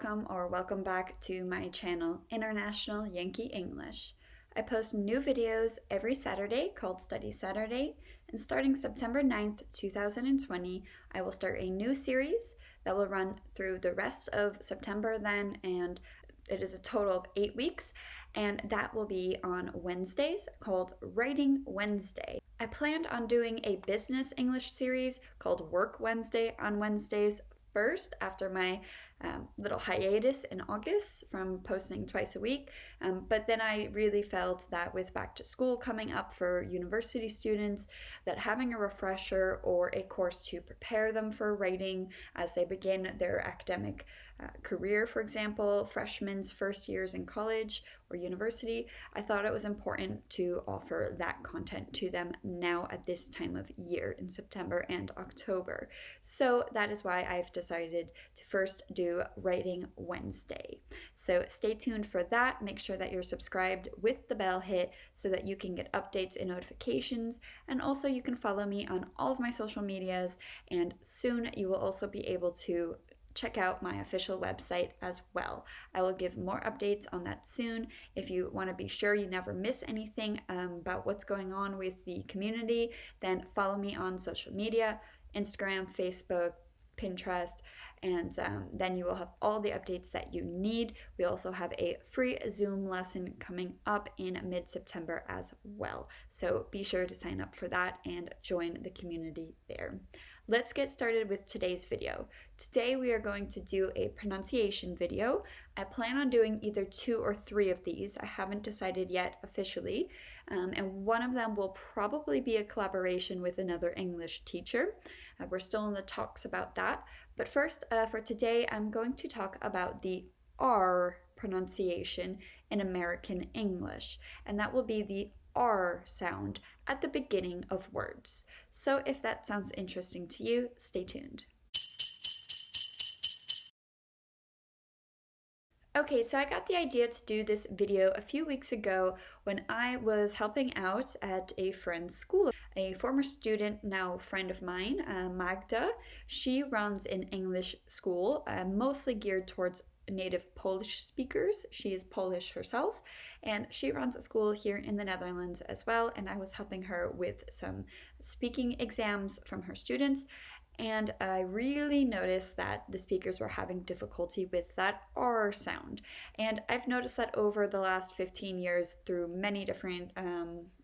welcome back to my channel, International Yankee English. I post new videos every Saturday called Study Saturday, and starting September 9th, 2020, I will start a new series that will run through the rest of September then, and it is a total of 8 weeks, and that will be on Wednesdays called Writing Wednesday. I planned on doing a business English series called Work Wednesday on Wednesdays first after my little hiatus in August from posting twice a week, but then I really felt that with back to school coming up for university students, that having a refresher or a course to prepare them for writing as they begin their academic career, for example, freshmen's first years in college or university, I thought it was important to offer that content to them now at this time of year in September and October. So that is why I've decided to first do Writing Wednesday. So stay tuned for that. Make sure that you're subscribed with the bell hit so that you can get updates and notifications, and also you can follow me on all of my social medias, and soon you will also be able to check out my official website as well. I will give more updates on that soon. If you want to be sure you never miss anything about what's going on with the community, then follow me on social media, Instagram, Facebook, Pinterest, and then you will have all the updates that you need. We also have a free Zoom lesson coming up in mid-September as well. So be sure to sign up for that and join the community there. Let's get started with today's video. Today we are going to do a pronunciation video. I plan on doing either 2 or 3 of these. I haven't decided yet officially, and one of them will probably be a collaboration with another English teacher. We're still in the talks about that. But first, for today, I'm going to talk about the R pronunciation in American English, and that will be the R sound at the beginning of words. So if that sounds interesting to you, stay tuned. Okay, so I got the idea to do this video a few weeks ago when I was helping out at a friend's school. A former student, now friend of mine, Magda, she runs an English school, mostly geared towards native Polish speakers. She is Polish herself, and she runs a school here in the Netherlands as well, and I was helping her with some speaking exams from her students, and I really noticed that the speakers were having difficulty with that R sound. And I've noticed that over the last 15 years through many different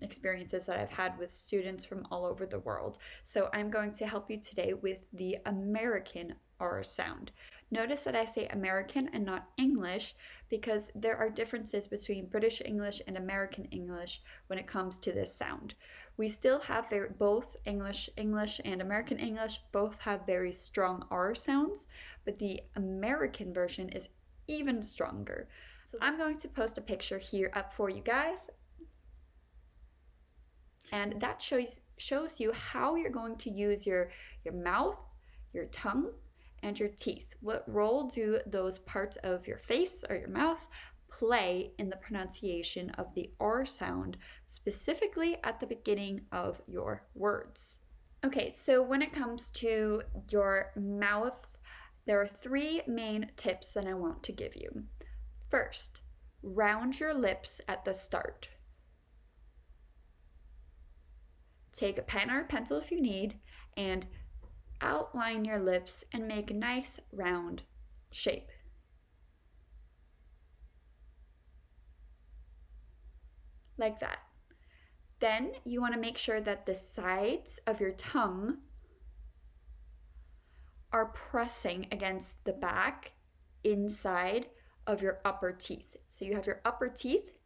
experiences that I've had with students from all over the world. So I'm going to help you today with the American R sound. Notice that I say American and not English because there are differences between British English and American English when it comes to this sound. We still have both English and American English both have very strong R sounds, but the American version is even stronger. So I'm going to post a picture here up for you guys, and that shows you how you're going to use your mouth, your tongue, and your teeth. What role do those parts of your face or your mouth play in the pronunciation of the R sound, specifically at the beginning of your words? Okay, so when it comes to your mouth, there are 3 main tips that I want to give you. First, round your lips at the start. Take a pen or a pencil if you need, and outline your lips and make a nice round shape. Like that. Then you want to make sure that the sides of your tongue are pressing against the back inside of your upper teeth. So you have your upper teeth,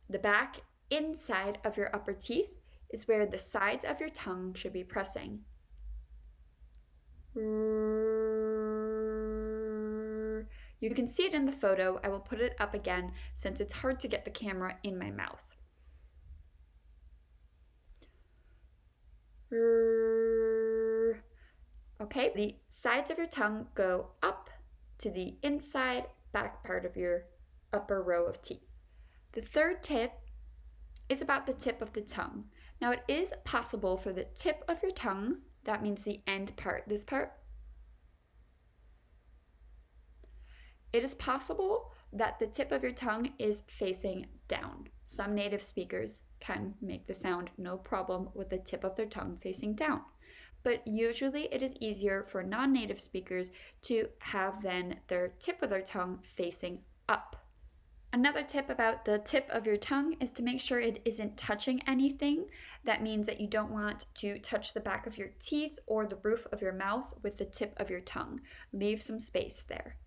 the back inside of your upper teeth is where the sides of your tongue should be pressing. You can see it in the photo. I will put it up again since it's hard to get the camera in my mouth. Okay, the sides of your tongue go up to the inside back part of your upper row of teeth. The third tip is about the tip of the tongue. Now it is possible for the tip of your tongue, that means the end part, this part, It is possible that the tip of your tongue is facing down. Some native speakers can make the sound no problem with the tip of their tongue facing down. But usually it is easier for non-native speakers to have then their tip of their tongue facing up. Another tip about the tip of your tongue is to make sure it isn't touching anything. That means that you don't want to touch the back of your teeth or the roof of your mouth with the tip of your tongue. Leave some space there.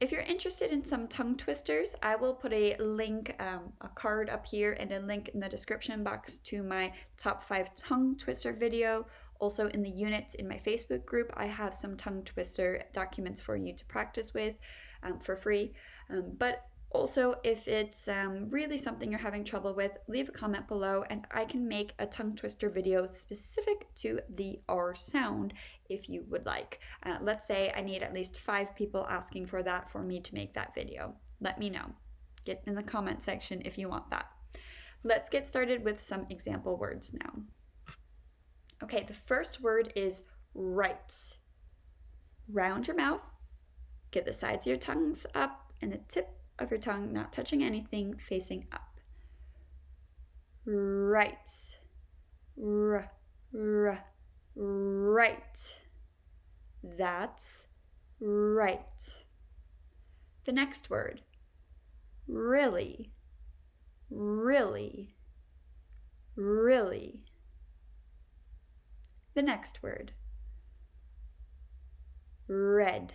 If you're interested in some tongue twisters, I will put a link, a card up here and a link in the description box to my top 5 tongue twister video. Also in the units in my Facebook group, I have some tongue twister documents for you to practice with for free. But also, if it's really something you're having trouble with, leave a comment below and I can make a tongue twister video specific to the R sound if you would like. Let's say I need at least 5 people asking for that for me to make that video. Let me know. Get in the comment section if you want that. Let's get started with some example words now. Okay, the first word is right. Round your mouth, get the sides of your tongues up and the tip of your tongue not touching anything facing up. Right. Right. That's right. The next word, really. Really. Really. The next word, red.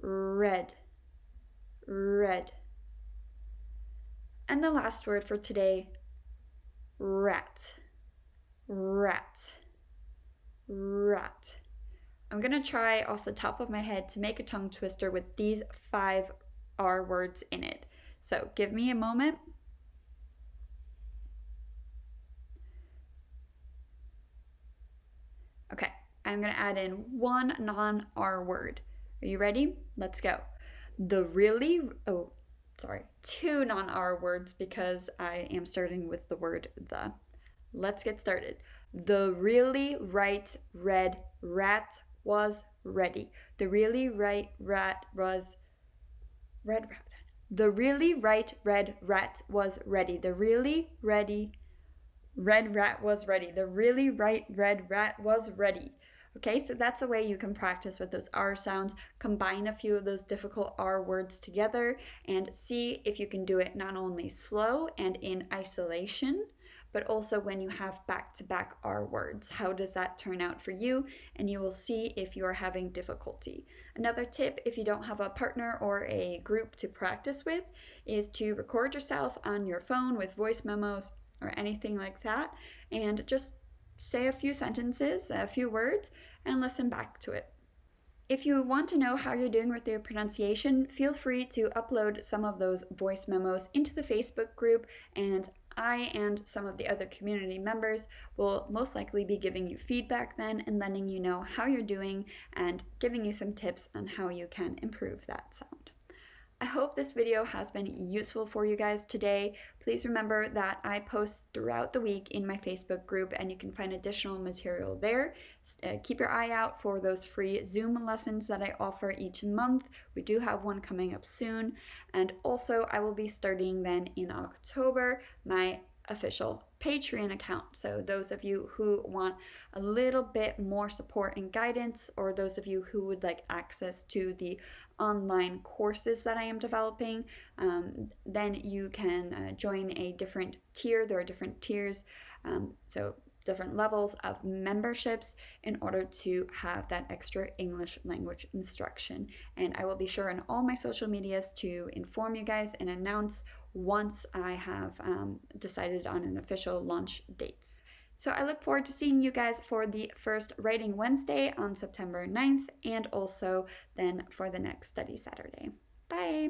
Red. Red. And the last word for today, rat. Rat. Rat. I'm going to try off the top of my head to make a tongue twister with these 5 R words in it. So give me a moment. Okay, I'm going to add in 1 non-R word. Are you ready? Let's go. 2 non-R words because I am starting with the word the. Let's get started. The really right red rat was ready. The really right rat was red rat. The really right red rat was ready. The really ready red rat was ready. The really right red rat was ready. Okay, so that's a way you can practice with those R sounds. Combine a few of those difficult R words together and see if you can do it not only slow and in isolation, but also when you have back-to-back R words. How does that turn out for you? And you will see if you are having difficulty. Another tip, if you don't have a partner or a group to practice with, is to record yourself on your phone with voice memos or anything like that, and just say a few sentences, a few words, and listen back to it. If you want to know how you're doing with your pronunciation, feel free to upload some of those voice memos into the Facebook group, and I and some of the other community members will most likely be giving you feedback then and letting you know how you're doing and giving you some tips on how you can improve that sound. I hope this video has been useful for you guys today. Please remember that I post throughout the week in my Facebook group and you can find additional material there. Keep your eye out for those free Zoom lessons that I offer each month. We do have one coming up soon. And also I will be starting then in October my official Patreon account. So those of you who want a little bit more support and guidance, or those of you who would like access to the online courses that I am developing, then you can join a different tier. There are different tiers, so different levels of memberships in order to have that extra English language instruction. And I will be sure on all my social medias to inform you guys and announce once I have decided on an official launch date. So I look forward to seeing you guys for the first Writing Wednesday on September 9th and also then for the next Study Saturday. Bye!